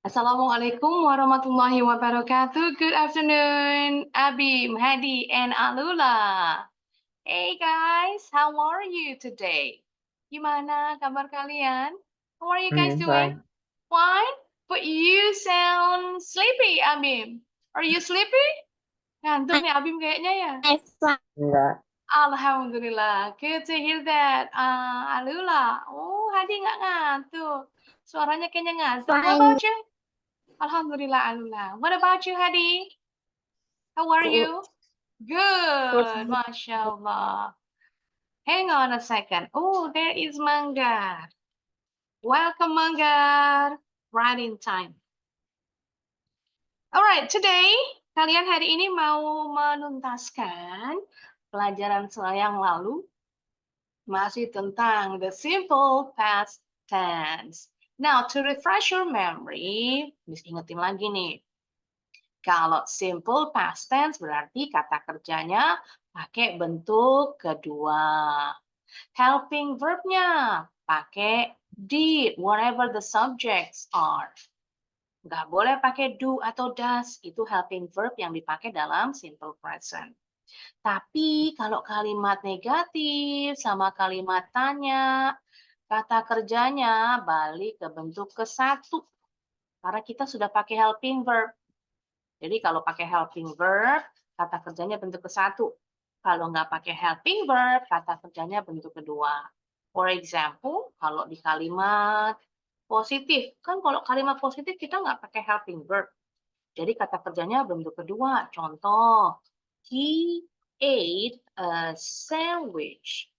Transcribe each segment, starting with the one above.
Assalamualaikum warahmatullahi wabarakatuh. Good afternoon, Abim, Hadi, and Alula. Hey guys, how are you today? Gimana kabar kalian? How are you guys doing? Fine. Fine? But you sound sleepy, Abim. Are you sleepy? Ngantuk nih Abim kayaknya ya. Enggak. Alhamdulillah, good to hear that. Alula, oh Hadi nggak ngantuk. Suaranya kayaknya ngantuk. What Fine. about you? Alhamdulillah, Alula. What about you, Hadi? How are Good. you? Good, mashallah. Hang on a second. Oh, there is Manggar. Welcome, Manggar. Right in time. Alright, today kalian hari ini mau menuntaskan pelajaran yang lalu masih tentang the simple past tense. Now, to refresh your memory, Miss ingetin lagi nih. Kalau simple past tense berarti kata kerjanya pakai bentuk kedua. Helping verb-nya pakai did, whatever the subjects are. Nggak boleh pakai do atau does, itu helping verb yang dipakai dalam simple present. Tapi kalau kalimat negatif sama kalimat tanya, kata kerjanya balik ke bentuk ke satu. Karena kita sudah pakai helping verb. Jadi kalau pakai helping verb, kata kerjanya bentuk ke satu. Kalau nggak pakai helping verb, kata kerjanya bentuk kedua. For example, kalau di kalimat positif, kan kalau kalimat positif kita nggak pakai helping verb. Jadi kata kerjanya bentuk kedua. Contoh, he ate a sandwich.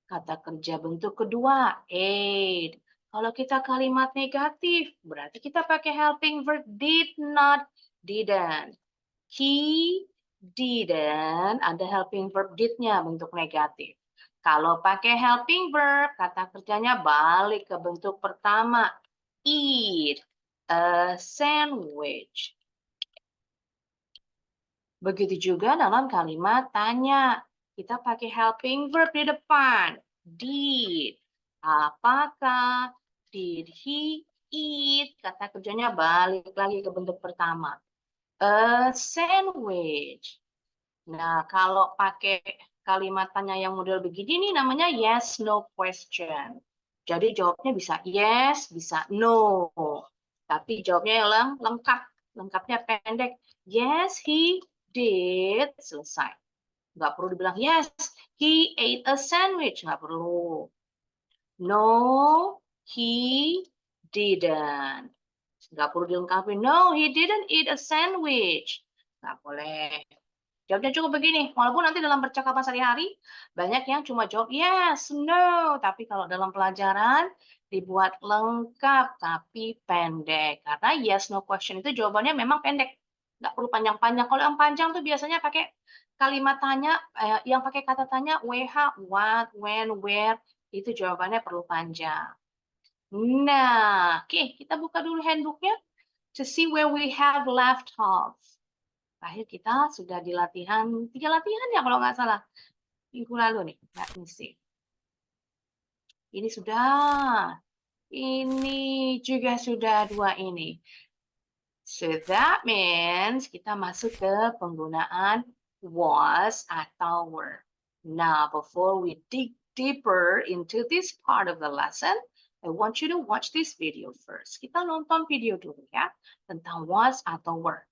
Kata kerja bentuk kedua, ate. Kalau kita kalimat negatif, berarti kita pakai helping verb did not, didn't. He didn't, ada helping verb did-nya bentuk negatif. Kalau pakai helping verb, kata kerjanya balik ke bentuk pertama, eat a sandwich. Begitu juga dalam kalimat tanya. Kita pakai helping verb di depan. Did. Apakah? Did he eat? Kata kerjanya balik lagi ke bentuk pertama. A sandwich. Nah, kalau pakai kalimat tanya yang model begini nih namanya yes, no question. Jadi jawabnya bisa yes, bisa no. Tapi jawabnya yang lengkap. Lengkapnya pendek. Yes, he did. Selesai. Nggak perlu dibilang yes, he ate a sandwich. Nggak perlu. No, he didn't. Nggak perlu dilengkapi. No, he didn't eat a sandwich. Nggak boleh. Jawabnya cukup begini, walaupun nanti dalam percakapan sehari-hari banyak yang cuma jawab yes, no, tapi kalau dalam pelajaran dibuat lengkap tapi pendek. Karena yes, no question itu jawabannya memang pendek, nggak perlu panjang-panjang. Kalau yang panjang tuh biasanya pakai kalimat tanya, yang pakai kata tanya, WH, what, when, where, itu jawabannya perlu panjang. Nah, oke, kita buka dulu handbooknya to see where we have left off. Terakhir kita sudah di latihan, 3 latihan ya kalau nggak salah, minggu lalu nih. Let me see. Ini sudah, ini juga sudah 2 ini. So that means kita masuk ke penggunaan was atau were. Now, before we dig deeper into this part of the lesson, I want you to watch this video first. Kita nonton video dulu ya, tentang was atau were.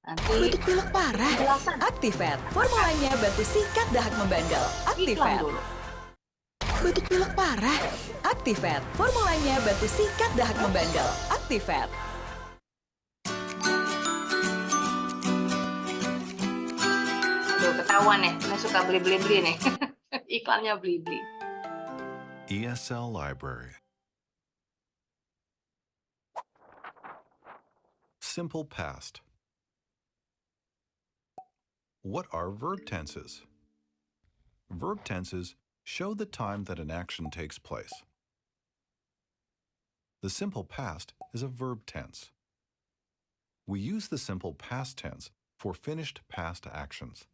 Nanti Batuk pilek parah? penjelasan. Activate. Formulanya bantu sikat dahak membandel. Iklan Activate. dulu. Batuk pilek parah? Activate. Formulanya bantu sikat dahak membandel. Activate. Tuh, ketahuan nih, saya suka beli-beli nih. Iklannya beli-beli. ESL Library. Simple past. What are verb tenses? Verb tenses show the time that an action takes place. The simple past is a verb tense. We use the simple past tense for finished past actions.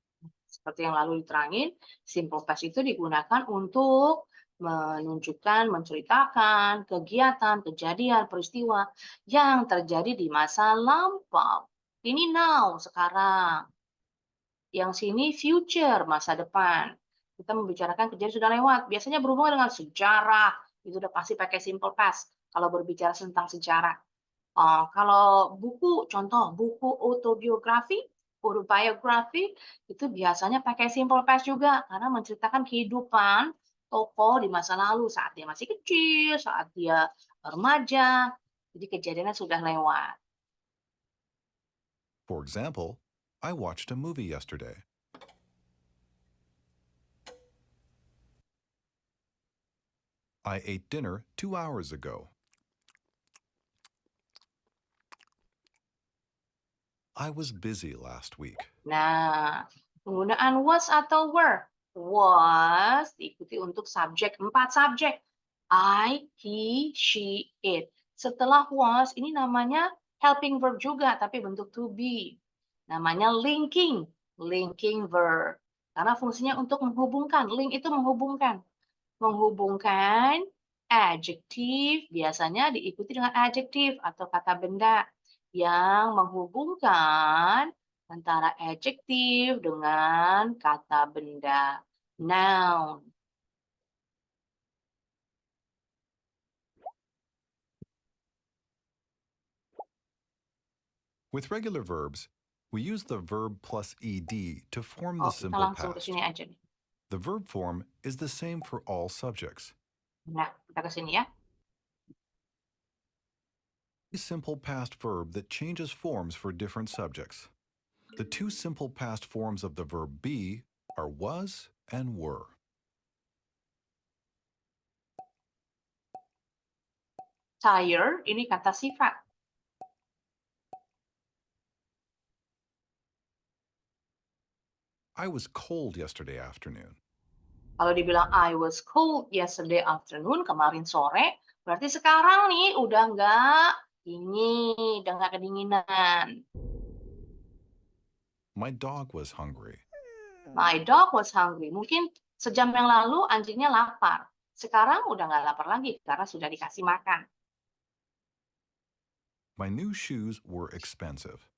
Seperti yang lalu diterangin, simple past itu digunakan untuk menunjukkan, menceritakan kegiatan, kejadian, peristiwa yang terjadi di masa lampau. Ini now, sekarang. Yang sini future, masa depan. Kita membicarakan kejadian sudah lewat. Biasanya berhubungan dengan sejarah, itu udah pasti pakai simple past kalau berbicara tentang sejarah. Kalau buku, contoh buku autobiografi, autobiography, itu biasanya pakai simple past juga karena menceritakan kehidupan tokoh di masa lalu saat dia masih kecil, saat dia remaja. Jadi kejadiannya sudah lewat. For example, I watched a movie yesterday. I ate dinner 2 hours ago. I was busy last week. Nah, penggunaan was atau were. Was diikuti untuk subjek, 4 subjek. I, he, she, it. Setelah was, ini namanya helping verb juga, tapi bentuk to be. Namanya linking, linking verb. Karena fungsinya untuk menghubungkan. Link itu menghubungkan. Menghubungkan adjektif biasanya diikuti dengan adjektif atau kata benda yang menghubungkan antara adjektif dengan kata benda. Noun. With regular verbs, we use the verb plus ed to form the Oh, kita simple langsung ke past. sini aja nih. The verb form is the same for all subjects. Nah, kita ke sini ya. A simple past verb that changes forms for different subjects. The two simple past forms of the verb be are was and were. Tired, ini kata sifat. I was cold yesterday afternoon. Kalau dibilang I was cold yesterday afternoon, kemarin sore, berarti sekarang nih udah nggak dingin, udah nggak kedinginan. My dog was hungry. My dog was hungry. Mungkin sejam yang lalu anjingnya lapar. Sekarang udah nggak lapar lagi karena sudah dikasih makan. My new shoes were expensive.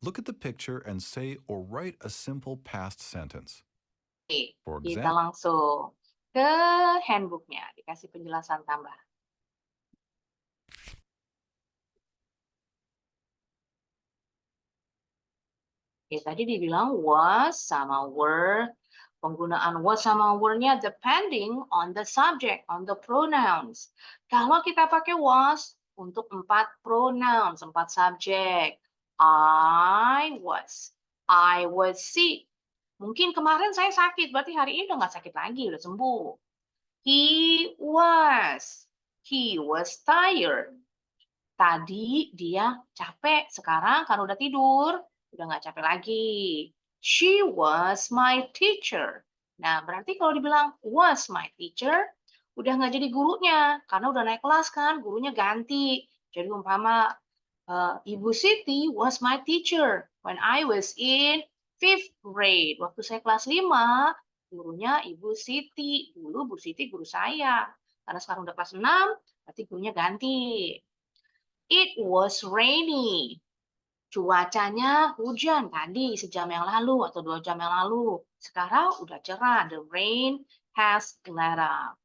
Look at the picture and say or write a simple past sentence. Oke, For kita example, langsung ke handbooknya, dikasih penjelasan tambah. Oke, tadi dibilang was sama were. Penggunaan was sama were-nya depending on the subject, on the pronouns. Kalau kita pakai was untuk 4 pronouns, 4 subjek. I was sick. Mungkin kemarin saya sakit, berarti hari ini udah nggak sakit lagi, udah sembuh. He was tired. Tadi dia capek, sekarang karena udah tidur, udah nggak capek lagi. She was my teacher. Nah, berarti kalau dibilang was my teacher, udah nggak jadi gurunya, karena udah naik kelas kan, gurunya ganti. Jadi umpama Ibu Siti was my teacher when I was in 5th grade. Waktu saya kelas 5, gurunya Ibu Siti. Dulu Bu Siti guru saya. Karena sekarang udah kelas 6, berarti gurunya ganti. It was rainy. Cuacanya hujan tadi sejam yang lalu atau 2 jam yang lalu. Sekarang udah cerah. The rain has let up.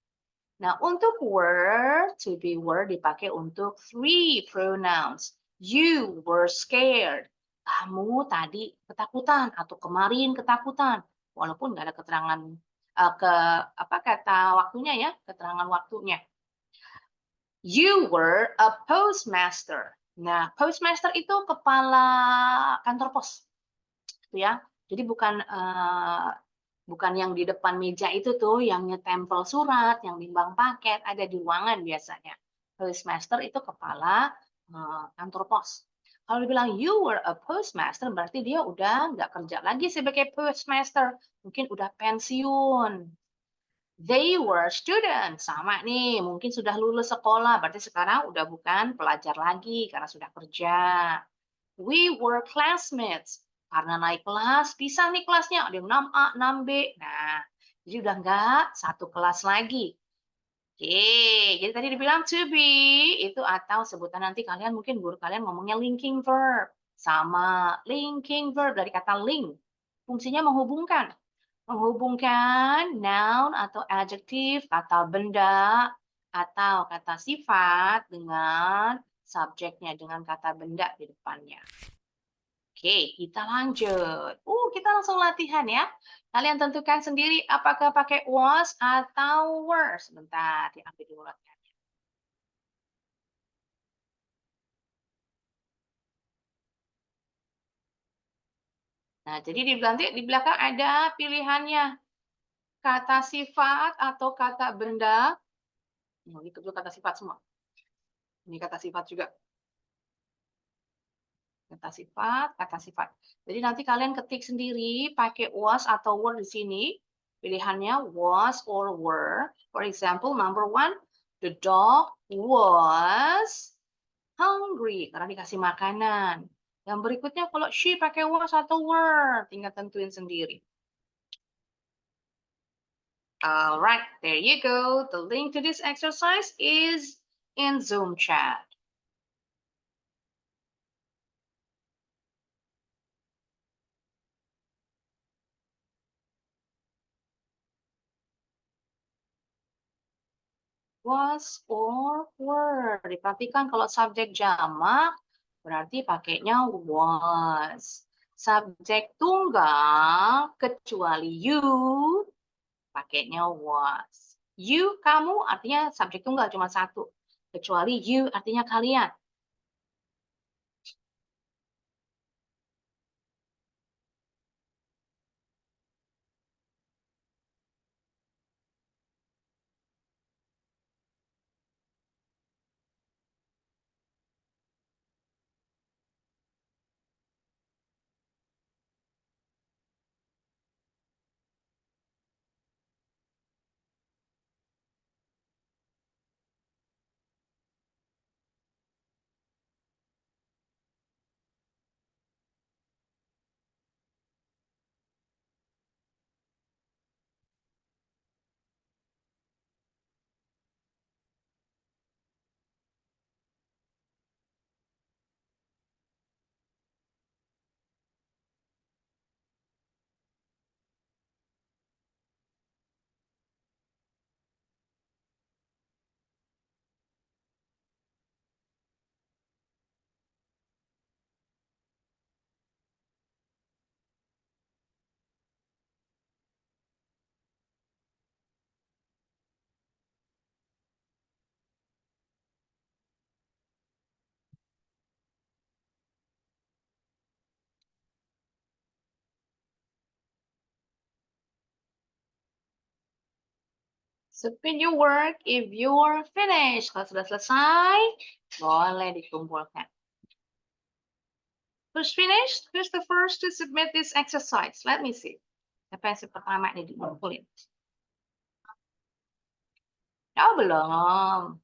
Nah, untuk were, to be were dipakai untuk 3 pronouns. You were scared. Kamu tadi ketakutan atau kemarin ketakutan. Walaupun nggak ada keterangan kata waktunya ya, keterangan waktunya. You were a postmaster. Nah, postmaster itu kepala kantor pos, gitu ya. Jadi bukan yang di depan meja itu tuh, yang nyetempel surat, yang nimbang paket, ada di ruangan biasanya. Postmaster itu kepala kantor pos. Kalau dibilang you were a postmaster, berarti dia udah nggak kerja lagi sebagai postmaster, mungkin udah pensiun. They were students, sama nih, mungkin sudah lulus sekolah, berarti sekarang udah bukan pelajar lagi karena sudah kerja. We were classmates. Karena naik kelas, bisa nih kelasnya, ada yang 6A, 6B. Nah, jadi udah nggak satu kelas lagi. Oke, jadi tadi dibilang to be itu atau sebutan nanti kalian mungkin guru kalian ngomongnya linking verb. Sama, linking verb dari kata link. Fungsinya menghubungkan. Menghubungkan noun atau adjektif, kata benda, atau kata sifat dengan subjeknya, dengan kata benda di depannya. Oke, kita lanjut. Kita langsung latihan ya. Kalian tentukan sendiri apakah pakai was atau were. Sebentar, diambil dulu latihannya. Nah, jadi di belakang ada pilihannya. Kata sifat atau kata benda. Ini kedua kata sifat semua. Ini kata sifat juga. Kata sifat, kata sifat. Jadi nanti kalian ketik sendiri pakai was atau were di sini. Pilihannya was or were. For example, number one, the dog was hungry karena dikasih makanan. Yang berikutnya kalau she pakai was atau were, tinggal tentuin sendiri. Alright, there you go. The link to this exercise is in Zoom chat. Was or were. Diperhatikan kalau subjek jamak berarti pakainya was. Subjek tunggal kecuali you pakainya was. You, kamu artinya subjek tunggal cuma satu. Kecuali you artinya kalian. Submit your work if you're finished. Kalau sudah selesai, boleh dikumpulkan. Who's finished? Who's the first to submit this exercise? Let me see. Siapa yang pertama nih dikumpulin? Oh, belum.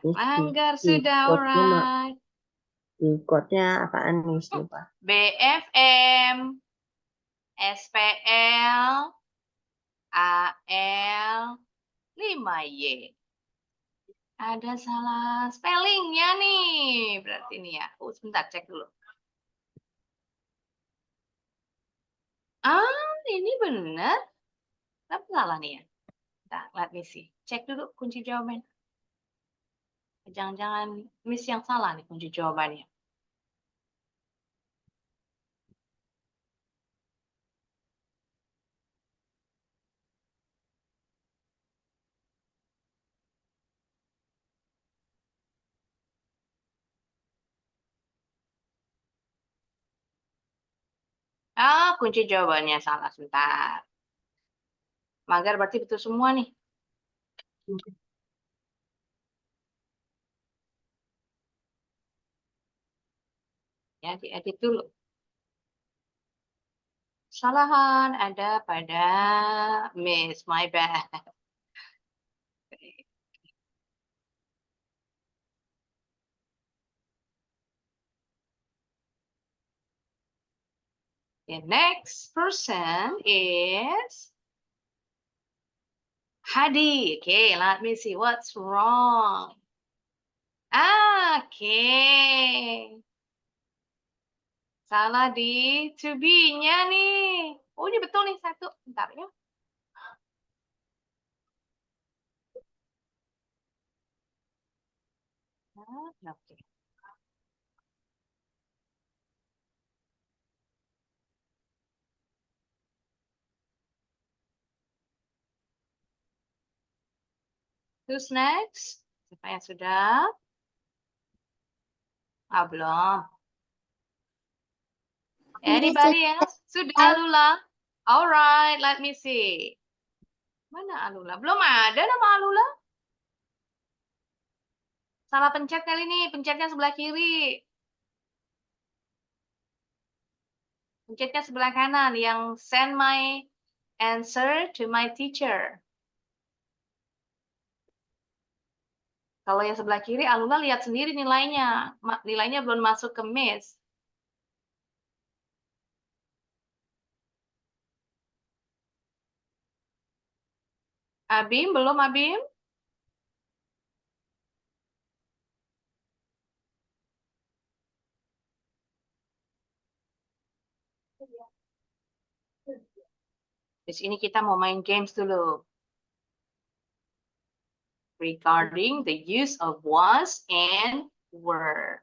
Miss, Langgar di sudah, quote-nya alright. di quote-nya apaan, Miss? Lupa. BFM, SPL, AL, 5Y. Ada salah spellingnya nih. Berarti ini ya. Sebentar, cek dulu. Ini benar. Tapi salah nih ya. Nah, let me see. Cek dulu kunci jawaban. Jangan-jangan Miss yang salah nih kunci jawabannya. Kunci jawabannya salah. Sebentar. Magar berarti betul semua nih. Ya, diedit dulu. Kesalahan ada pada Miss. My bad. The next person is Hadi. Okay, let me see what's wrong. Okay. Salah di to be-nya nih. Oh, ini betul nih satu. Bentar ya. Oke. Who's next? Siapa yang sudah? Belum. Anybody else? Sudah, Alula? Alright, let me see. Mana Alula? Belum ada nama Alula. Salah pencet kali ini. Pencetnya sebelah kiri. Pencetnya sebelah kanan. Yang send my answer to my teacher. Kalau yang sebelah kiri, Alula lihat sendiri nilainya. Nilainya belum masuk ke Miss. Abim, belum Abim? Di sini kita mau main games dulu. Regarding the use of was and were.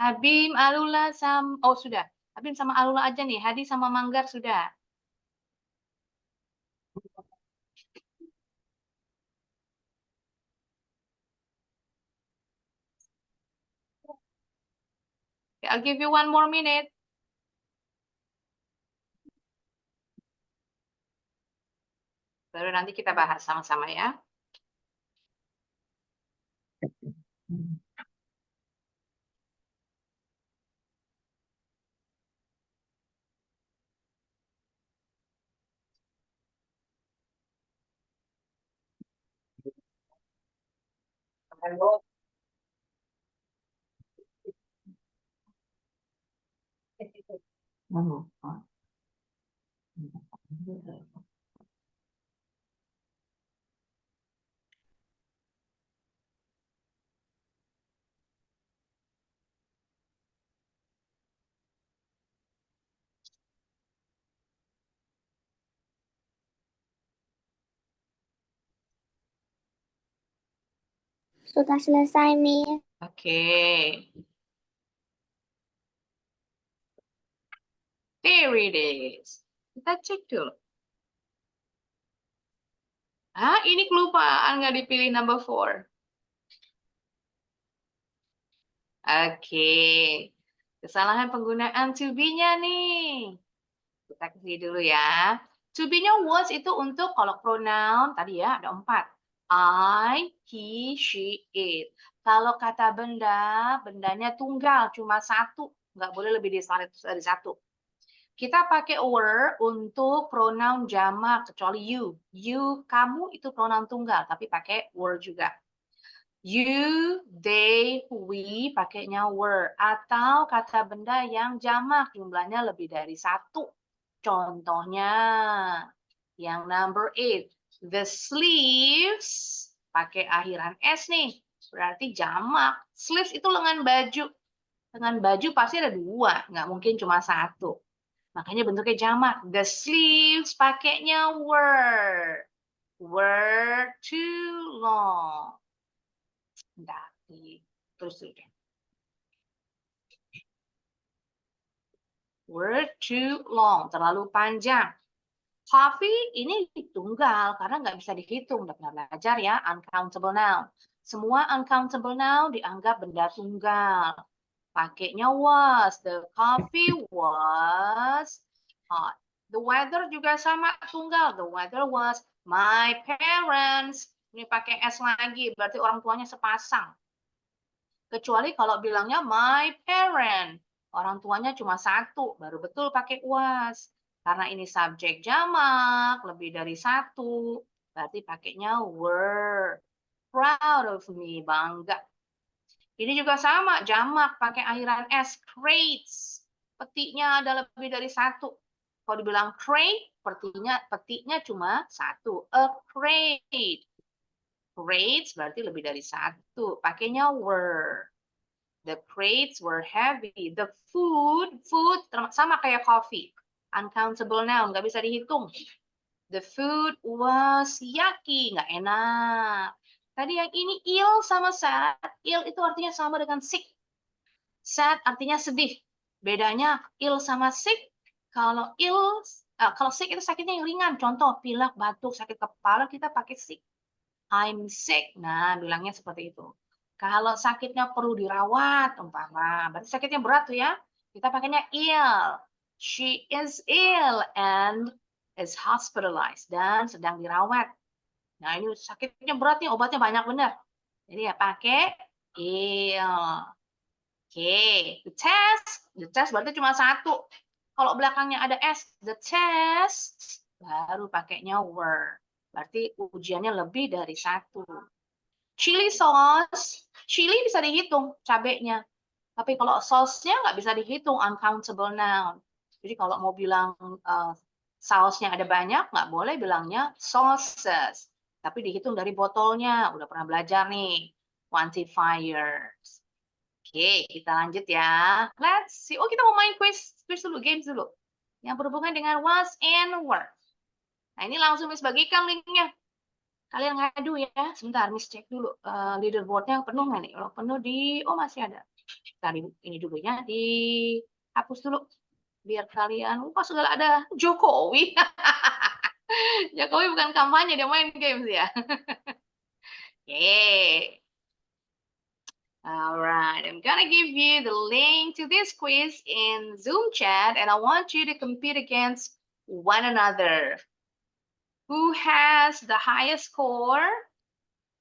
Abim, Alula, sama... Oh, sudah. Abim sama Alula aja nih. Hadi sama Manggar sudah. Okay, I'll give you one more minute. Baru nanti kita bahas sama-sama ya. Sudah selesai, Miss. Oke. There it is. Kita cek dulu. Ini kelupaan nggak dipilih number 4. Oke. Kesalahan penggunaan to be-nya nih. Kita kasih dulu ya. To be-nya was itu untuk kalau pronoun tadi ya ada 4. I, he, she, it. Kalau kata benda, bendanya tunggal, cuma satu. Nggak boleh lebih dari satu. Kita pakai were untuk pronoun jamak, kecuali you. You, kamu itu pronoun tunggal, tapi pakai were juga. You, they, we, pakainya were. Atau kata benda yang jamak, jumlahnya lebih dari satu. Contohnya, yang number 8. The sleeves, pakai akhiran S nih. Berarti jamak. Sleeves itu lengan baju. Lengan baju pasti ada 2, nggak mungkin cuma 1. Makanya bentuknya jamak. The sleeves pakainya were. Were too long. Bentar, terus dulu deh. Were too long, terlalu panjang. Coffee ini tunggal karena nggak bisa dihitung. Udah pernah belajar ya, uncountable noun. Semua uncountable noun dianggap benda tunggal. Pakainya was. The coffee was hot. The weather juga sama tunggal. The weather was my parents. Ini pakai S lagi, berarti orang tuanya sepasang. Kecuali kalau bilangnya my parent. Orang tuanya cuma satu, baru betul pakai was. Karena ini subjek jamak, lebih dari satu, berarti pakainya were. Proud of me, bangga. Ini juga sama, jamak pakai akhiran S, crates. Petiknya ada lebih dari satu. Kalau dibilang crate, petiknya cuma satu. A crate. Crates berarti lebih dari satu. Pakainya were. The crates were heavy. The food sama kayak coffee. Uncountable noun, nggak bisa dihitung. The food was yucky, nggak enak. Tadi yang ini ill sama sad. Ill itu artinya sama dengan sick. Sad artinya sedih. Bedanya ill sama sick. Kalau kalau sick itu sakitnya yang ringan. Contoh pilek, batuk, sakit kepala kita pakai sick. I'm sick. Nah, bilangnya seperti itu. Kalau sakitnya perlu dirawat, umpama, berarti sakitnya berat tuh ya. Kita pakainya ill. She is ill and is hospitalized dan sedang dirawat. Nah, ini sakitnya berat nih, obatnya banyak benar. Jadi ya pakai ill. Oke, the test berarti cuma satu. Kalau belakangnya ada S, the test, baru pakainya were. Berarti ujiannya lebih dari satu. Chili sauce, chili bisa dihitung cabenya. Tapi kalau sausnya nggak bisa dihitung, uncountable noun. Jadi kalau mau bilang sausnya ada banyak, nggak boleh bilangnya sauces. Tapi dihitung dari botolnya. Udah pernah belajar nih. Quantifiers. Oke, kita lanjut ya. Let's see. Oh, kita mau main quiz dulu, games dulu. Yang berhubungan dengan was and were. Nah, ini langsung Miss bagikan linknya. Kalian ngadu ya. Sebentar, Miss cek dulu. Leaderboardnya penuh nggak nih? Kalau penuh oh masih ada. Tadi ini dulu ya, dihapus dulu. Biar kalian, kok segala ada Jokowi. Jokowi bukan kampanye, dia main games ya. Oke. Alright, I'm gonna give you the link to this quiz in Zoom chat and I want you to compete against one another. Who has the highest score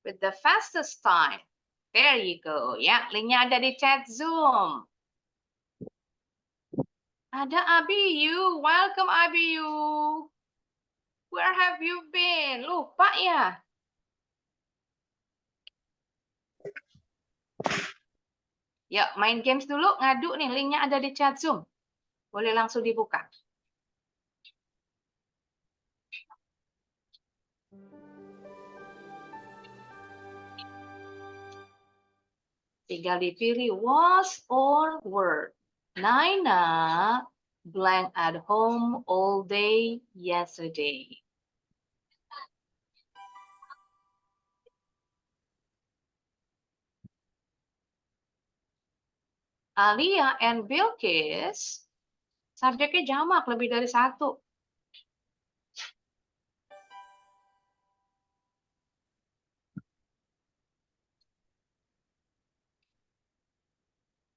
with the fastest time? There you go. Ya, linknya ada di chat Zoom. Ada Abiyu. Welcome Abiyu. Where have you been? Lupa ya? Yuk, main games dulu. Ngadu nih, linknya ada di chat Zoom. Boleh langsung dibuka. Tinggal dipilih was or were. Naina blank at home all day yesterday. Alia and Bilqis, subjeknya jamak lebih dari satu.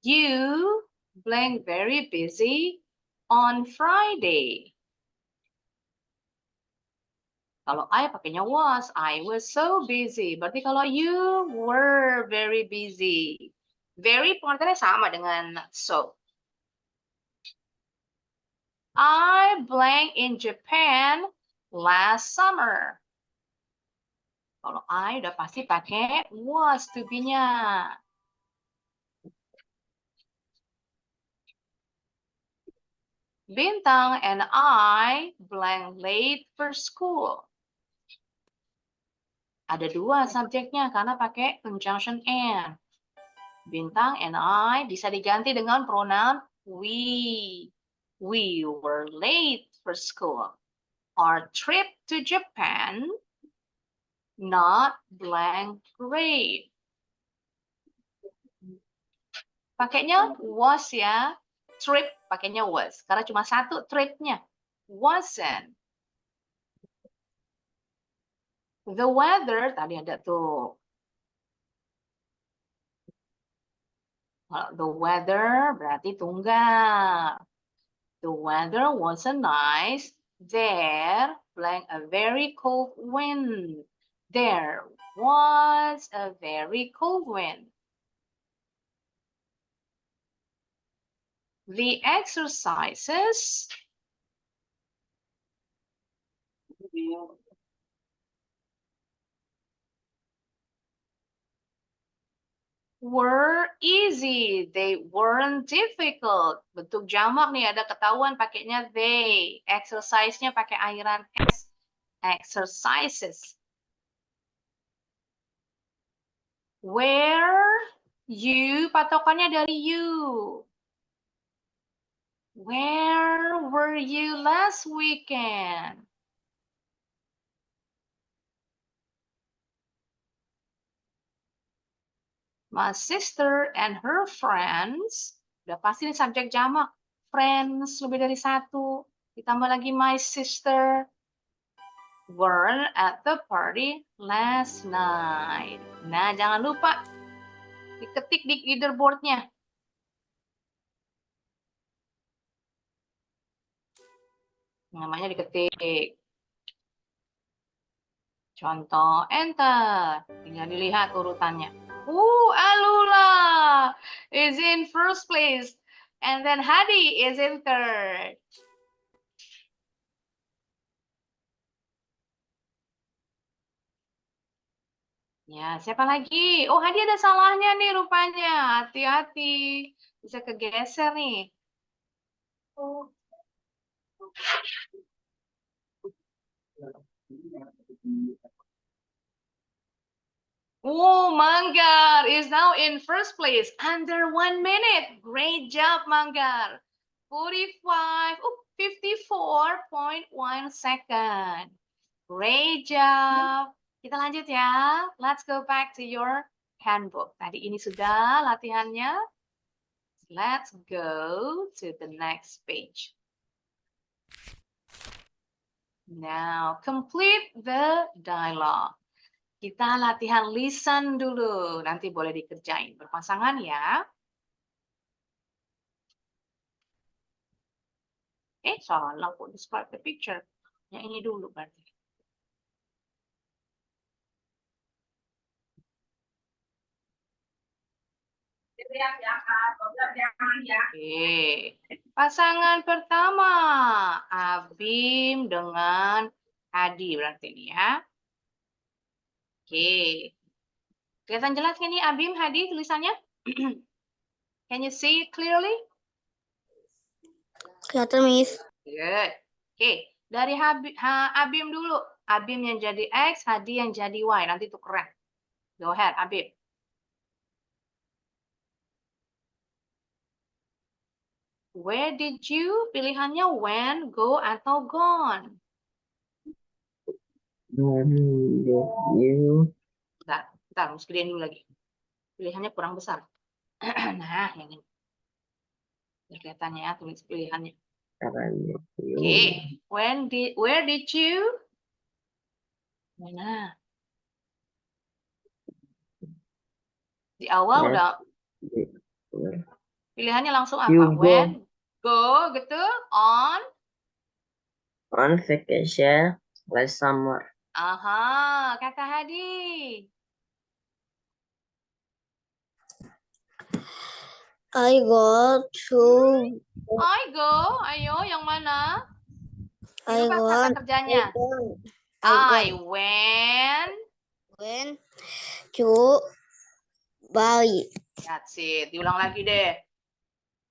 You blank very busy on Friday. Kalau I pakainya was, I was so busy. Berarti kalau you were very busy. Very pengertiannya sama dengan so. I blank in Japan last summer. Kalau I udah pasti pakai was to be-nya. Bintang and I blank late for school. Ada dua subjeknya karena pakai conjunction and. Bintang and I bisa diganti dengan pronoun we. We were late for school. Our trip to Japan not blank great. Pakainya was ya. Trip pakainya was. Karena cuma satu tripnya. Wasn't. The weather, tadi ada tuh. Kalau the weather berarti tunggal. The weather wasn't nice. There, blank a very cold wind. There was a very cold wind. The exercises were easy. They weren't difficult. Bentuk jamak nih ada ketahuan pakainya they. Exercise-nya pakai akhiran s. Exercises. Where you patokannya dari you. Where were you last weekend? My sister and her friends. Udah pasti nih subjek jamak. Friends lebih dari satu. Ditambah lagi my sister. Were at the party last night. Nah, jangan lupa diketik di leaderboardnya. Namanya diketik. Contoh, enter. Tinggal dilihat urutannya. Alula is in first place. And then Hadi is in third. Ya, siapa lagi? Oh, Hadi ada salahnya nih rupanya. Hati-hati. Bisa kegeser nih. Manggar is now in first place under 1 minute. Great job, Manggar. 54.1 second. Great job. Kita lanjut ya. Let's go back to your handbook. Tadi ini sudah latihannya. Let's go to the next page. Now, complete the dialogue. Kita latihan listen dulu. Nanti boleh dikerjain. Berpasangan ya. Salah kok describe the picture. Yang ini dulu berarti. Oke. Pasangan pertama. Abim dengan Hadi berarti ini ya. Oke. Kelihatan jelas ini Abim, Hadi tulisannya? Can you see it clearly? Kelihatan, Miss. Good. Oke. Dari Abim dulu. Abim yang jadi X, Hadi yang jadi Y. Nanti tukeran. Go ahead, Abim. Where did you? Pilihannya when, go, atau gone. When did you? Bentar, harus gedein dulu lagi. Pilihannya kurang besar. Nah, yang ini. Biar kelihatan ya tulis pilihannya. Caranya. Oke, where did you? Mana? Di awal Let's udah see. pilihannya langsung apa? You When? Go gitu. On? on vacation last summer. Aha, kata Hadi. I go to I go. Ayo, yang mana? I Dirubah kata went kerjanya. I went. to Bali. That's it. Diulang lagi deh.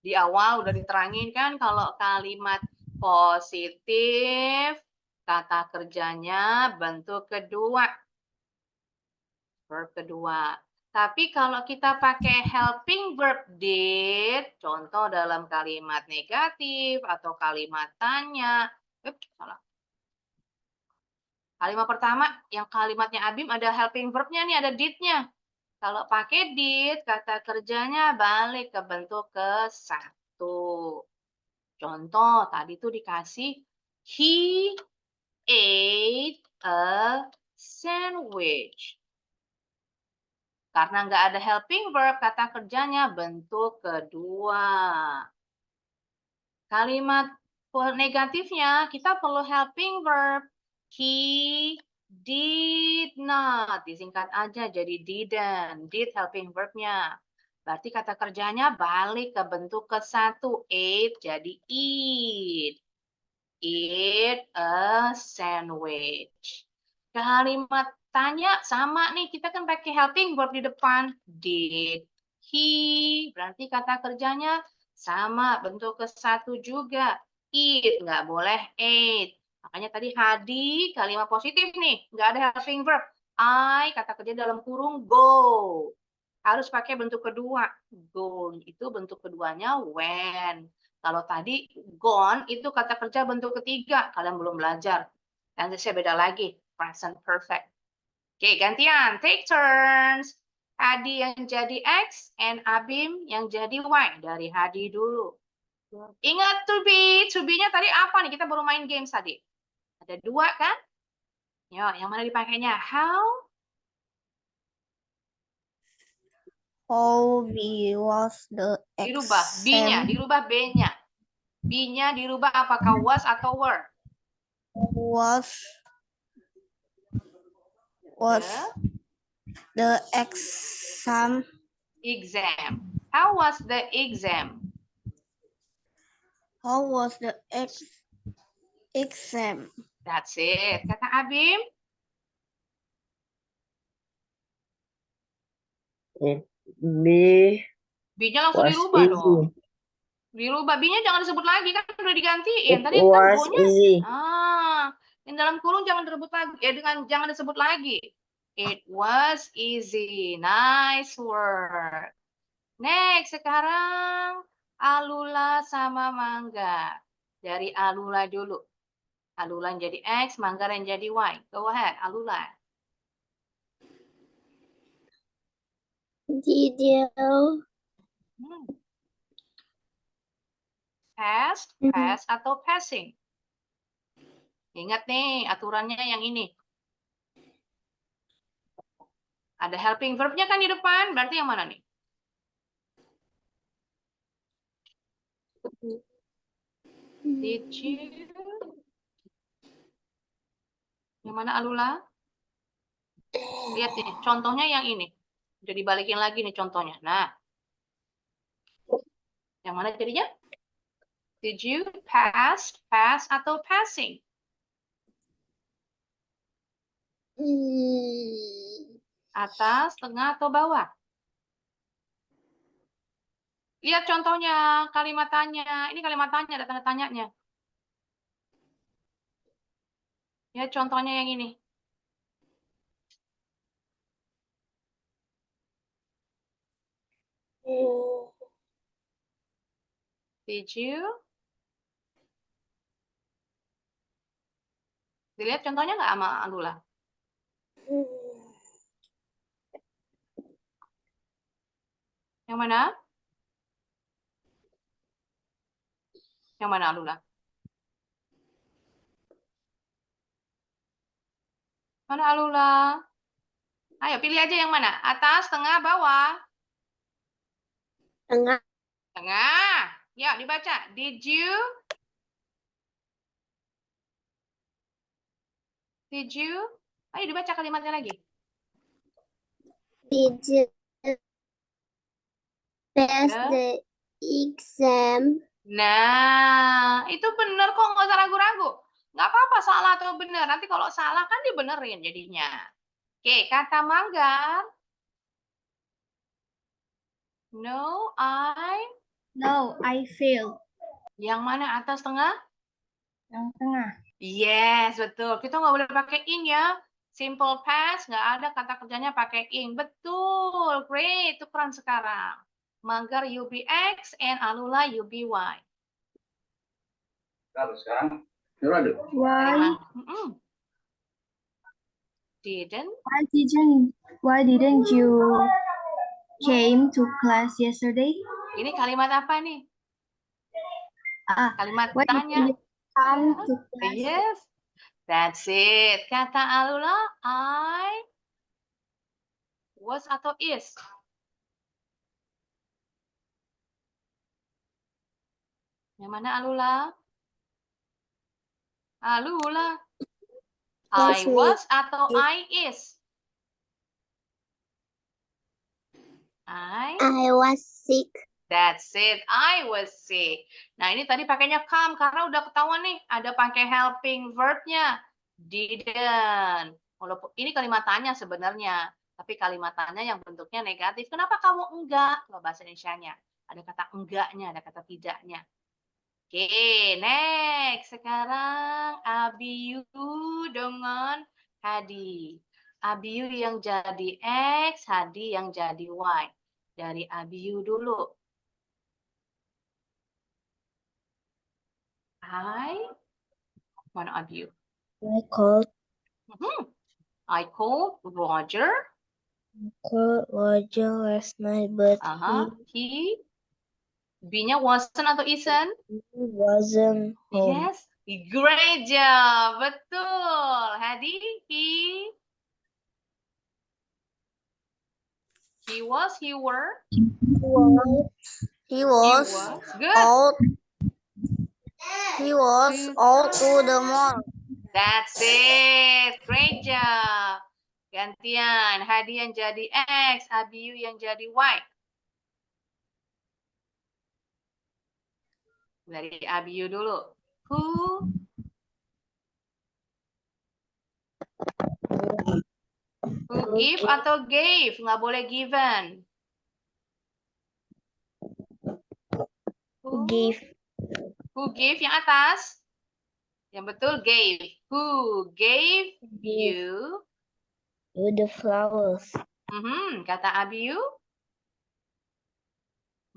Di awal udah diterangin kan kalau kalimat positif, kata kerjanya bentuk kedua. Verb kedua. Tapi kalau kita pakai helping verb did, contoh dalam kalimat negatif atau kalimat tanya. Salah. Kalimat pertama, yang kalimatnya Abim ada helping verbnya nih, ada did-nya. Kalau pakai did, kata kerjanya balik ke bentuk ke satu. Contoh, tadi tuh dikasih, he ate a sandwich. Karena nggak ada helping verb, kata kerjanya bentuk kedua. Kalimat negatifnya, kita perlu helping verb. He did not. Disingkat aja jadi didn't. Did helping verbnya. Berarti kata kerjanya balik ke bentuk ke satu. Ate jadi eat. Eat a sandwich. Kalimat tanya sama nih, kita kan pakai helping verb di depan. Did he? Berarti kata kerjanya sama, bentuk ke satu juga. Eat, nggak boleh ate. Makanya tadi Hadi, kalimat positif nih, nggak ada helping verb. I, kata kerja dalam kurung go. Harus pakai bentuk kedua. Go, itu bentuk keduanya when. Kalau tadi gone, itu kata kerja bentuk ketiga. Kalian belum belajar. Nanti saya beda lagi. Present perfect. Oke, gantian. Take turns. Hadi yang jadi X, and Abim yang jadi Y. Dari Hadi dulu. Ingat to be. To be-nya tadi apa nih? Kita baru main games tadi. Ada dua kan? Yo, yang mana dipakainya? How? How was the Dirubah. B-nya. exam? Dirubah B-nya. B-nya dirubah apakah was atau were? Was The the exam? exam. How was the exam? How was the exam? That's it. Kata Abim, B B-nya langsung was dirubah easy. dong. Dirubah. B-nya jangan disebut lagi, kan udah digantiin. It Tadi kan was go-nya, easy. yang dalam kurung jangan disebut lagi. Jangan disebut lagi. It was easy. Nice work. Next, sekarang Alula sama Mangga. Dari Alula dulu. Alula yang jadi X, Mangga yang jadi Y. Go ahead, Alula. Did you? Past, past atau passing? Ingat nih, aturannya yang ini. Ada helping verb-nya kan di depan, berarti yang mana nih? Did you? Yang mana Alula? Lihat nih, contohnya yang ini. Udah dibalikin lagi nih contohnya. Nah, yang mana jadinya? Did you pass, pass atau passing? Atas, tengah, atau bawah? Lihat contohnya, kalimat tanya. Ini kalimat tanya, ada tanda tanyanya. Lihat contohnya yang ini. Did you? Dilihat contohnya nggak sama Alula? Yang mana? Yang mana Alula? Mana Alula? Ayo pilih aja yang mana? Atas, tengah, bawah? Tengah. Tengah. Ya, dibaca. Did you? Ayo dibaca kalimatnya lagi. Did you pass Ya. the exam? Nah, itu benar kok, nggak usah ragu-ragu. Nggak apa-apa salah atau benar. Nanti kalau salah kan dibenerin jadinya. Oke, kata manggar. No, No, I failed. Yang mana atas tengah? Yang tengah. Yes, betul. Kita nggak boleh pakai ing ya. Simple past, nggak ada kata kerjanya pakai ing. Betul, great. Itu keren sekarang. Manggar you be X and Alula you be Y. Sekarang, aduh. Why Didn't? why didn't you came to class yesterday? Ini kalimat apa nih? Kalimat Why tanya. didn't you come to class? Yes, that's it. Kata Alula, I was atau is? Yang mana Alula? Alula. I was atau I is? I was sick. That's it. I was sick. Nah, ini tadi pakainya come karena udah ketahuan nih ada pakai helping verb-nya. Didn't. Walaupun ini kalimat tanya sebenarnya, tapi kalimat tanya yang bentuknya negatif. Kenapa kamu enggak? Kalau bahasa Indonesianya. Ada kata enggaknya, ada kata tidaknya. Oke, next. Sekarang Abiyu dengan Hadi. Abiyu yang jadi X, Hadi yang jadi Y. Dari Abiyu dulu. Mana Abiyu? I called Roger. last night, but He. B-nya wasn't atau isn't? he wasn't home. Yes. Great job. Betul. Hadi, he was, he were. He was Good. out. He was out to the mall. That's it. Great job. Gantian. Hadi yang jadi X, Abiyu yang jadi Y. Dari Abiyu dulu. Who give atau gave? Nggak boleh given. Who gave Who gave yang atas? Yang betul gave. Who gave you the flowers? Kata Abiyu.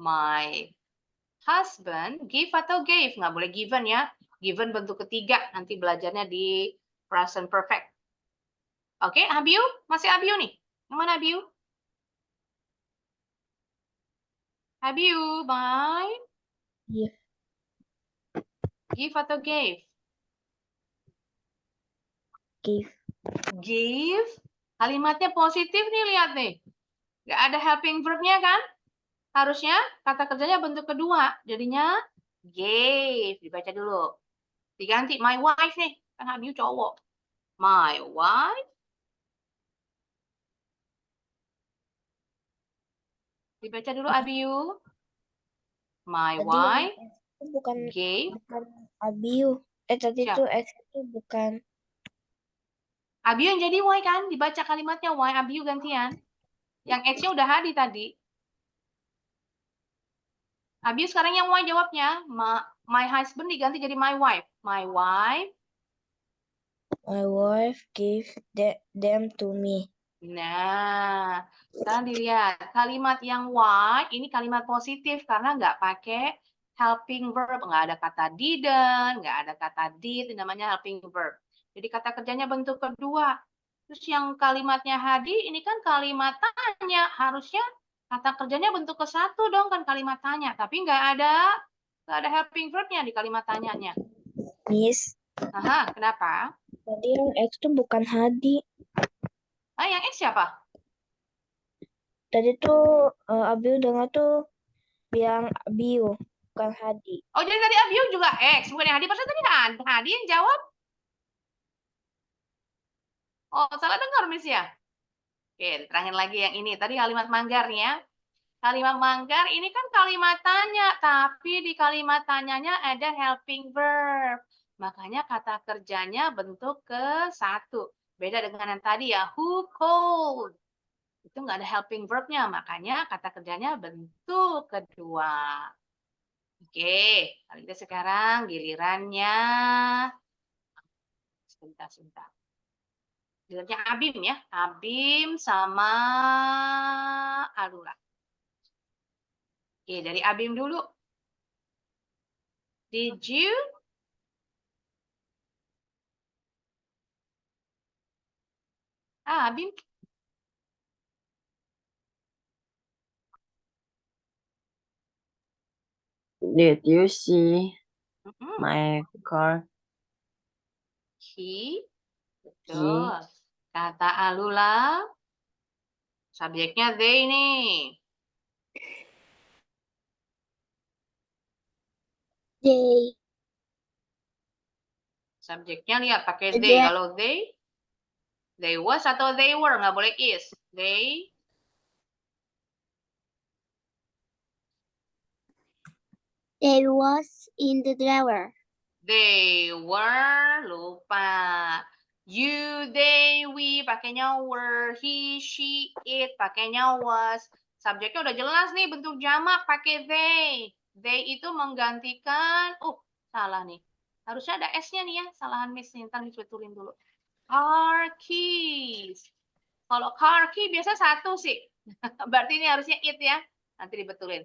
My husband give atau gave? Nggak boleh given ya. Given bentuk ketiga. Nanti belajarnya di present perfect. Oke, Abiyu. Masih Abiyu nih. Yang mana Abiyu? Abiyu, bye. Give. Give atau gave? Give. Give. Kalimatnya positif nih, lihat nih. Nggak ada helping verb-nya kan? Harusnya kata kerjanya bentuk kedua. Jadinya gave. Dibaca dulu. Diganti my wife nih. Kan Abiyu cowok. My wife. Dibaca dulu Abiyu. My wife Bukan gave. Abiyu. Tadi Siap. itu X itu bukan. Abiyu yang jadi Y kan? Dibaca kalimatnya Y. Abiyu gantian. Yang X-nya udah Hadi tadi. Abiyu sekarang yang Y jawabnya. My husband diganti jadi my wife. My wife. My wife gave them to me. Nah, sekarang dilihat. Kalimat yang Y, ini kalimat positif karena nggak pakai helping verb. Nggak ada kata didn't, nggak ada kata did, ini namanya helping verb. Jadi kata kerjanya bentuk kedua. Terus yang kalimatnya Hadi, ini kan kalimat tanya. Harusnya kata kerjanya bentuk ke satu dong kan kalimat tanya. Tapi nggak ada Nggak ada helping verb-nya di kalimat tanyanya. Miss, Aha, kenapa? tadi yang X tuh bukan Hadi. Yang X siapa? Tadi tuh Abiu dengar tuh bilang Abiu, bukan Hadi. Oh, jadi tadi Abiu juga X, bukan yang Hadi. Pasal tadi Hadi yang jawab. Oh, salah dengar, Miss ya? Oke, terangin lagi yang ini. Tadi kalimat manggar nih ya. Kalimat manggar ini kan kalimat tanya, tapi di kalimat tanyanya ada helping verb. Makanya kata kerjanya bentuk ke-1. Beda dengan yang tadi ya, who called. Itu nggak ada helping verb-nya, makanya kata kerjanya bentuk kedua. Oke, kita sekarang gilirannya. Sebentar. Gilirannya Abim ya. Abim sama Alula. Oke, dari Abim dulu. Did you? Abim. Did you see Mm-mm. my car? He. Betul. Kata Alula. Subjeknya they nih. They. Subjeknya lihat pakai they. Kalau they was atau they were, nggak boleh is. They was in the drawer. They were, lupa. You, they, we, pakainya were. He, she, it, pakainya was. Subjeknya udah jelas nih, bentuk jamak pakai they. They itu menggantikan, salah nih. Harusnya ada S-nya nih ya, salahan Miss nih, ntar Miss betulin dulu. Car keys. Kalau car key biasa satu sih. Berarti ini harusnya it ya. Nanti dibetulin.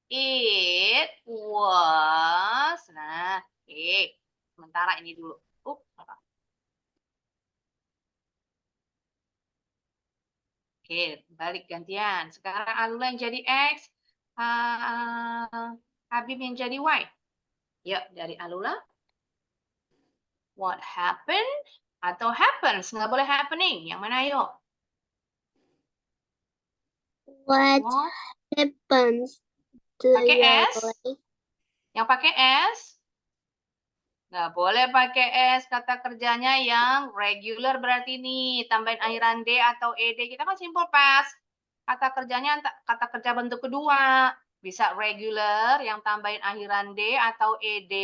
It was. Nah, oke. Sementara ini dulu. Oke, balik gantian. Sekarang Alula yang jadi X. Habib yang jadi Y. Yuk, dari Alula. What happened? Atau happens. Nggak boleh happening. Yang mana yuk? What happens to Pakai your S? Yang pakai S? Nggak boleh pakai S. Kata kerjanya yang regular berarti nih. Tambahin akhiran D atau ED. Kita kan simple past. Kata kerjanya kata kerja bentuk kedua. Bisa regular yang tambahin akhiran D atau ED.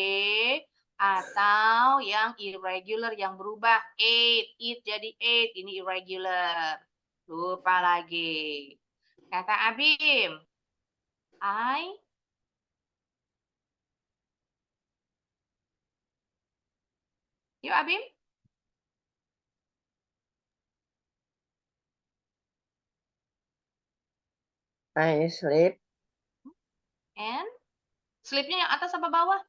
Atau yang irregular yang berubah. It jadi ate. Ini irregular. Lupa lagi. Kata Abim. Yuk Abim. I sleep. And sleepnya yang atas apa bawah?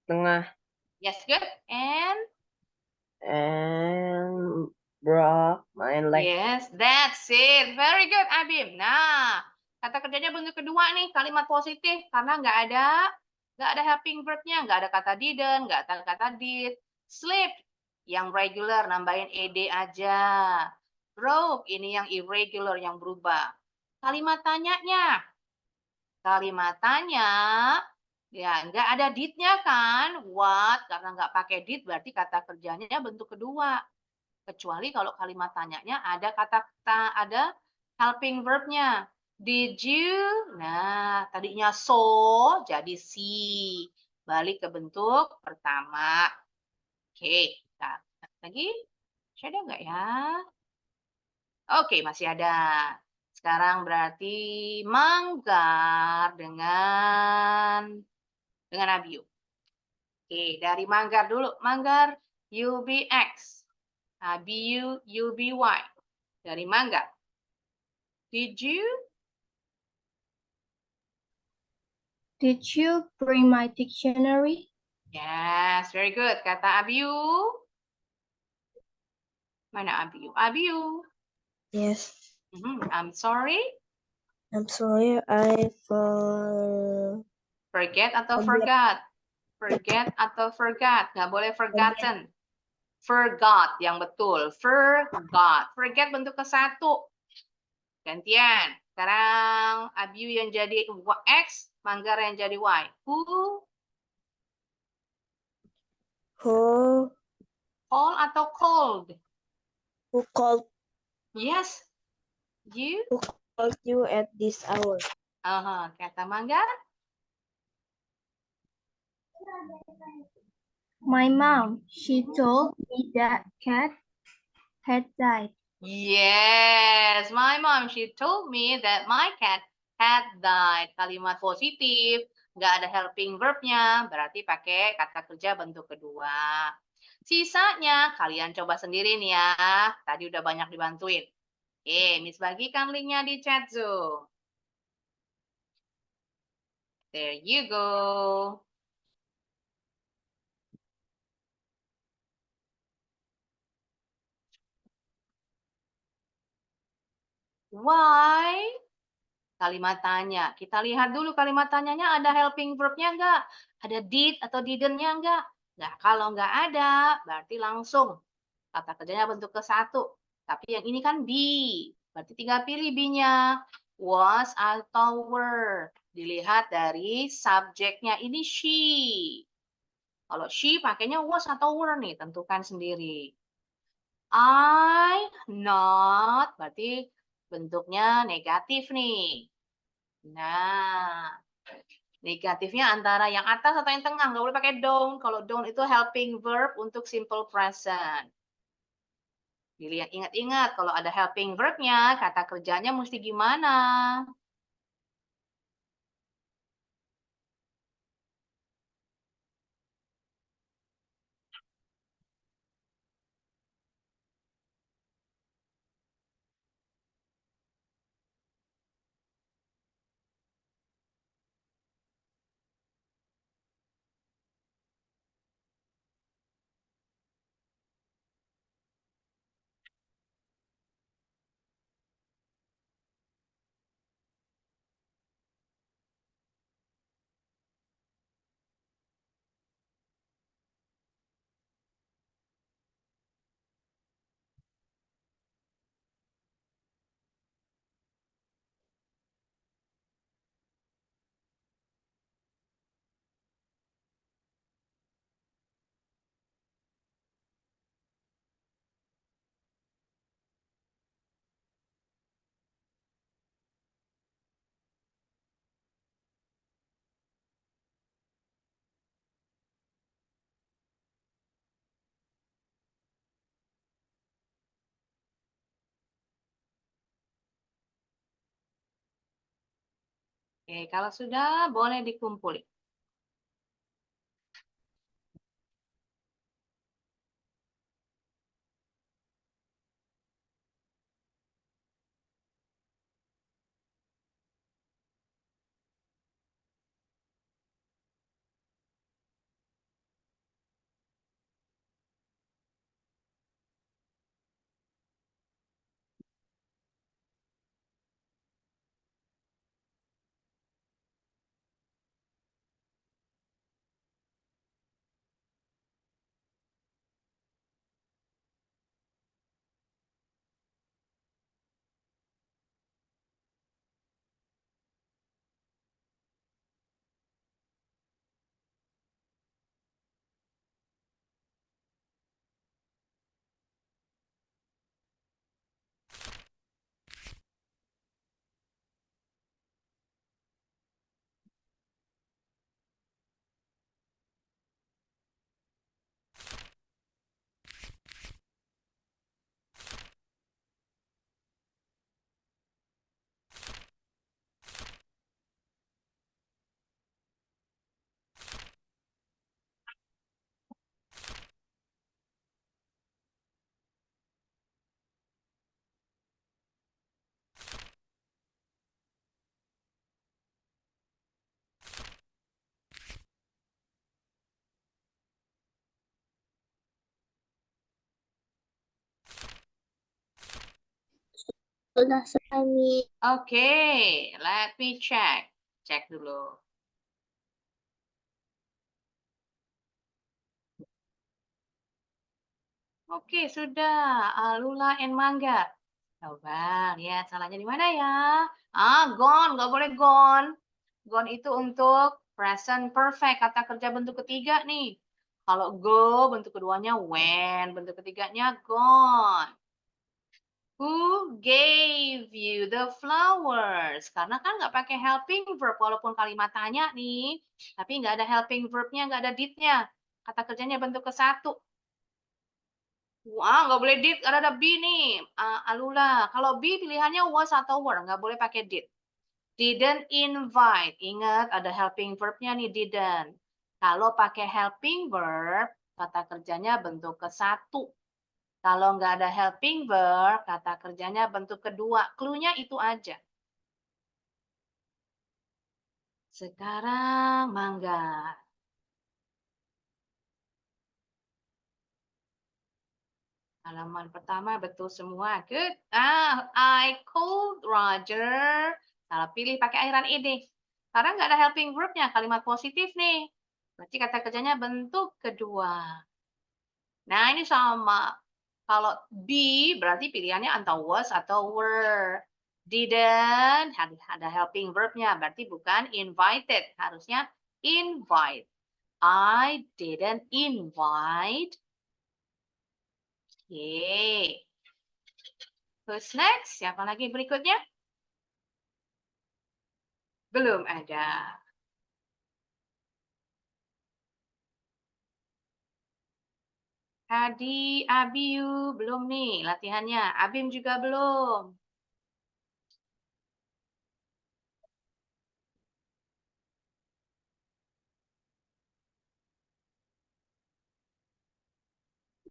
Tengah. Yes, good. And Broke my leg. yes, that's it. Very good, Abim. Nah, kata kerjanya bentuk kedua nih, kalimat positif karena nggak ada helping verb-nya, nggak ada kata didn't, nggak ada kata did. Sleep yang regular nambahin ed aja. Broke ini yang irregular yang berubah. Kalimat tanyanya. Kalimat tanya ya nggak ada did-nya kan? What? Karena nggak pakai did berarti kata kerjanya bentuk kedua. Kecuali kalau kalimat tanyanya ada ada helping verb-nya. Did you? Nah, tadinya so jadi see. Balik ke bentuk pertama. Oke, kita lagi. Masih ada nggak ya? Oke, masih ada. Sekarang berarti Manggar dengan Abiu. Oke, dari Manggar dulu. Manggar, UBX. Abiu, UBY. Dari Manggar. Did you bring my dictionary? Yes, very good. Kata Abiu. Mana Abiu? Abiu. Yes. I'm sorry. I'm sorry, I Forget atau Forget. forgot? Forget atau forgot? Nggak boleh forgotten. Forgot yang betul. Forgot. Forget bentuk ke satu. Gantian. Sekarang Abiu yang jadi X, Manggar yang jadi Y. Who Call atau cold? called Yes. You? you at this hour? Kata Manggar. My mom, she told me that cat had died. Yes, my mom, she told me that my cat had died. Kalimat positif, nggak ada helping verbnya, berarti pakai kata kerja bentuk kedua. Sisanya kalian coba sendiri nih ya. Tadi udah banyak dibantuin. Oke, Miss bagikan linknya di chat Zoom. There you go. Why? Kalimat tanya. Kita lihat dulu kalimat tanyanya ada helping verb-nya nggak? Ada did atau didn't-nya nggak? Nggak, kalau nggak ada, berarti langsung kata kerjanya bentuk ke satu. Tapi yang ini kan be. Berarti tinggal pilih be-nya. Was atau were. Dilihat dari subjeknya ini she. Kalau she pakainya was atau were nih, tentukan sendiri. I not, berarti bentuknya negatif nih. Nah, negatifnya antara yang atas atau yang tengah. Nggak boleh pakai don't. Kalau don't itu helping verb untuk simple present. Pilih yang ingat-ingat. Kalau ada helping verb-nya, kata kerjanya mesti gimana? Oke, kalau sudah boleh dikumpulin. Sudah selesai, Mi. Oke, let me check. Cek dulu. Oke, sudah. Alula and Mangga. Coba lihat salahnya di mana ya? Gone, nggak boleh gone. Gone itu untuk present perfect, kata kerja bentuk ketiga nih. Kalau go, bentuk keduanya when, bentuk ketiganya gone. Who gave you the flowers? Karena kan nggak pakai helping verb, walaupun kalimat tanya nih, tapi nggak ada helping verbnya, nggak ada did-nya. Kata kerjanya bentuk ke satu. Wah, nggak boleh did, karena ada be nih, Alula. Kalau be pilihannya was atau were, nggak boleh pakai did. Didn't invite, ingat ada helping verbnya nih, didn't. Kalau pakai helping verb, kata kerjanya bentuk ke satu. Kalau nggak ada helping verb, kata kerjanya bentuk kedua. Clue-nya itu aja. Sekarang Mangga. Halaman pertama betul semua. Good. I called Roger. Salah pilih pakai akhiran ed. Karena nggak ada helping verb-nya, kalimat positif nih. Berarti kata kerjanya bentuk kedua. Nah, ini sama. Kalau be berarti pilihannya antara was atau were. Didn't ada helping verb-nya, berarti bukan invited, harusnya invite. I didn't invite. Oke. Who's next? Siapa lagi berikutnya? Belum ada. Adi, Abiu, belum nih latihannya. Abim juga belum.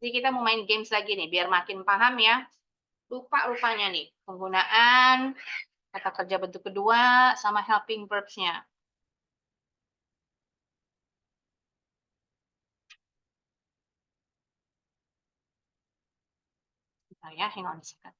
Jadi kita mau main games lagi nih, biar makin paham ya. Lupa rupanya nih, penggunaan kata kerja bentuk kedua sama helping verbs-nya. Bentar ya, hang on a second.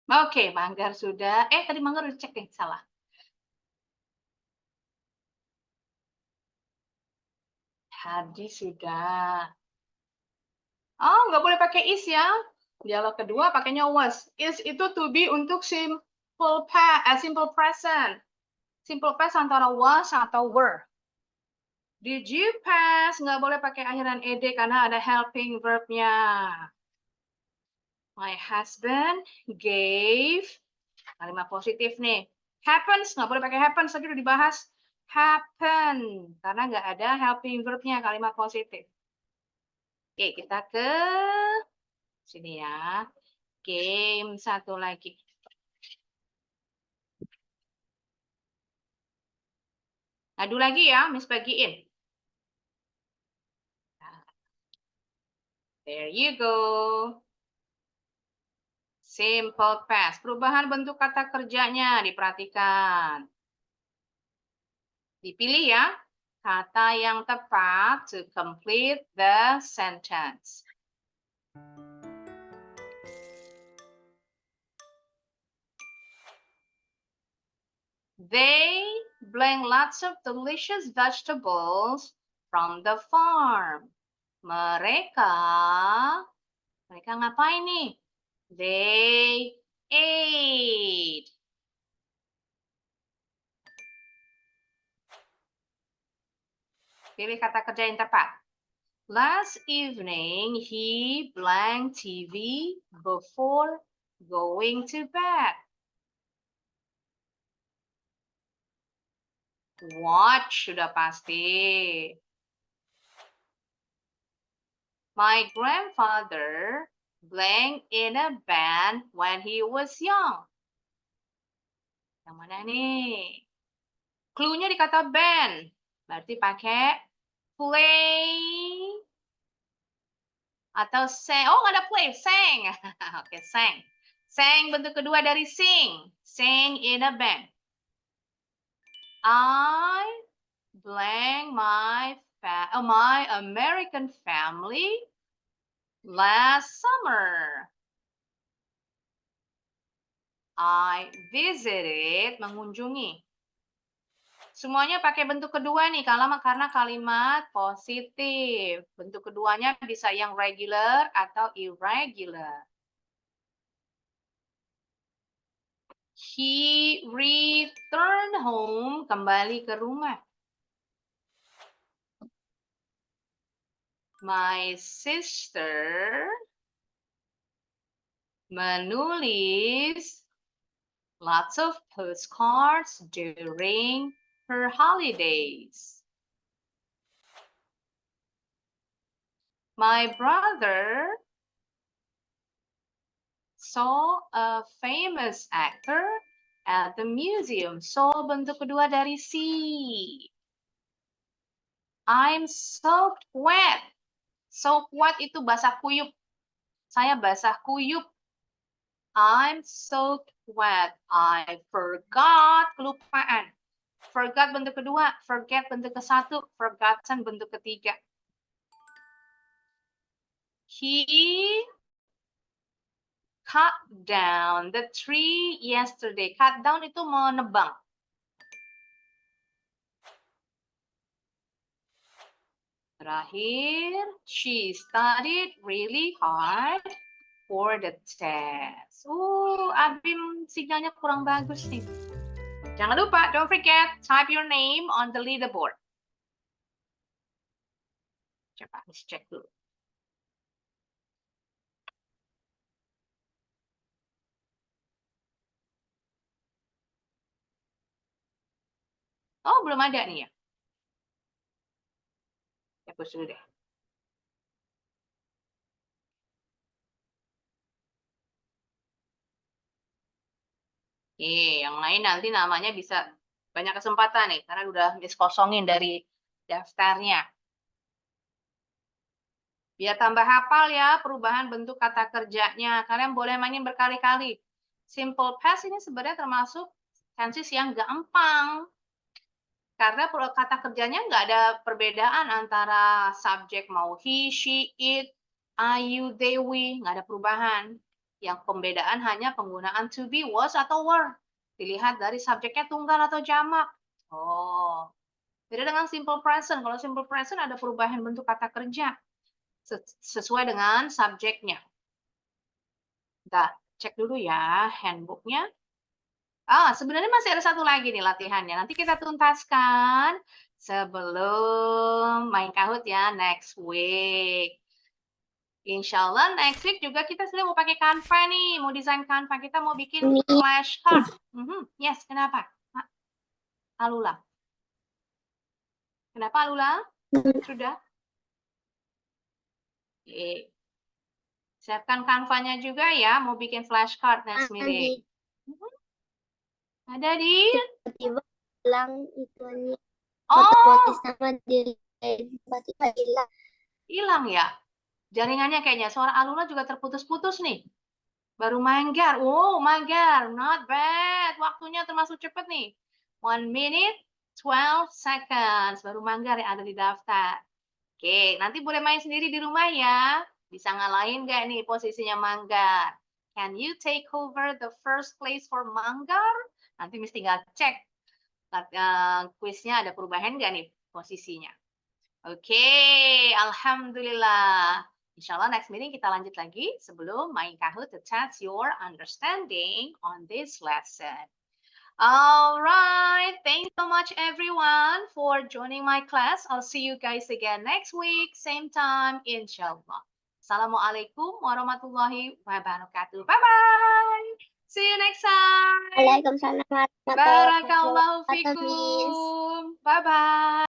Oke, Manggar sudah. Tadi Manggar udah cek nih, salah. Hadi sudah. Oh, nggak boleh pakai is ya. Dialog kedua pakainya was. Is itu to be untuk simple present. Simple past antara was atau were. Did you pass? Nggak boleh pakai akhiran ed karena ada helping verb-nya. My husband gave. Kalimat positif nih. Happens, nggak boleh pakai happens, tadi udah dibahas. Happen, karena nggak ada helping verb-nya, kalimat positif. Oke, kita ke sini ya. Game satu lagi. Ngadu lagi ya, Miss bagiin. There you go. Simple past. Perubahan bentuk kata kerjanya diperhatikan. Dipilih ya kata yang tepat to complete the sentence. They blank lots of delicious vegetables from the farm. Mereka ngapain nih? They ate. Pilih kata kerja yang tepat. Last evening, he blank TV before going to bed. Watch sudah pasti. My grandfather blank in a band when he was young. Yang mana nih? Clue-nya di kata band. Berarti pakai play atau sing. Oh, nggak ada play, sing. Oke, sing. Sing bentuk kedua dari sing. Sing in a band. I blank my American family last summer. I visited, mengunjungi. Semuanya pakai bentuk kedua nih, karena kalimat positif. Bentuk keduanya bisa yang regular atau irregular. He returned home, kembali ke rumah. My sister menulis lots of postcards during her holidays. My brother saw a famous actor at the museum. So bentuk kedua dari see. I'm soaked wet. Soaked wet itu basah kuyup. Saya basah kuyup. I'm soaked wet. I forgot, kelupaan. Forgot bentuk kedua, forget bentuk ke satu, forgotten bentuk ketiga. He cut down the tree yesterday. Cut down itu menebang. Terakhir, she studied really hard for the test. Abim sinyalnya kurang bagus nih. Jangan lupa, don't forget, type your name on the leaderboard. Coba, let's check dulu. Oh, belum ada nih ya. Hapus dulu deh. Yang lain nanti namanya bisa banyak kesempatan nih, karena udah kosongin dari daftarnya. Biar tambah hafal ya perubahan bentuk kata kerjanya. Kalian boleh mainin berkali-kali. Simple past ini sebenarnya termasuk tenses yang gampang. Karena kata kerjanya nggak ada perbedaan antara subjek mau he, she, it, I, you, they, we. Nggak ada perubahan. Yang pembedaan hanya penggunaan to be, was, atau were. Dilihat dari subjeknya tunggal atau jamak. Oh, beda dengan simple present. Kalau simple present ada perubahan bentuk kata kerja sesuai dengan subjeknya. Kita cek dulu ya handbooknya. Sebenarnya masih ada satu lagi nih latihannya. Nanti kita tuntaskan sebelum main Kahoot ya next week. Insya Allah next week juga kita sudah mau pakai Canva nih, mau desain Canva, kita mau bikin flashcard. Yes, kenapa? Alula. Kenapa Alula? Sudah? Oke. Siapkan Canva-nya juga ya, mau bikin flashcard next meeting. Ada di? Tiba-tiba hilang itunya. Oh, Otomatis sama tiba-tiba hilang. hilang ya? Jaringannya kayaknya. Suara Alula juga terputus-putus nih. Baru manggar. Oh, manggar. Not bad. Waktunya termasuk cepat nih. 1 minute, 12 seconds. Baru manggar yang ada di daftar. Oke, nanti boleh main sendiri di rumah ya. Bisa ngalahin nggak nih posisinya manggar? Can you take over the first place for manggar? Nanti mesti tinggal cek. Kuisnya ada perubahan nggak nih posisinya? Oke, Alhamdulillah. Insya Allah next meeting kita lanjut lagi sebelum main Kahoot to test your understanding on this lesson. Alright, thanks so much everyone for joining my class. I'll see you guys again next week, same time, inshallah. Assalamualaikum warahmatullahi wabarakatuh. Bye-bye. See you next time. Waalaikumsalam warahmatullahi Barakallahu wabarakatuh, Miss. fikum. Bye-bye.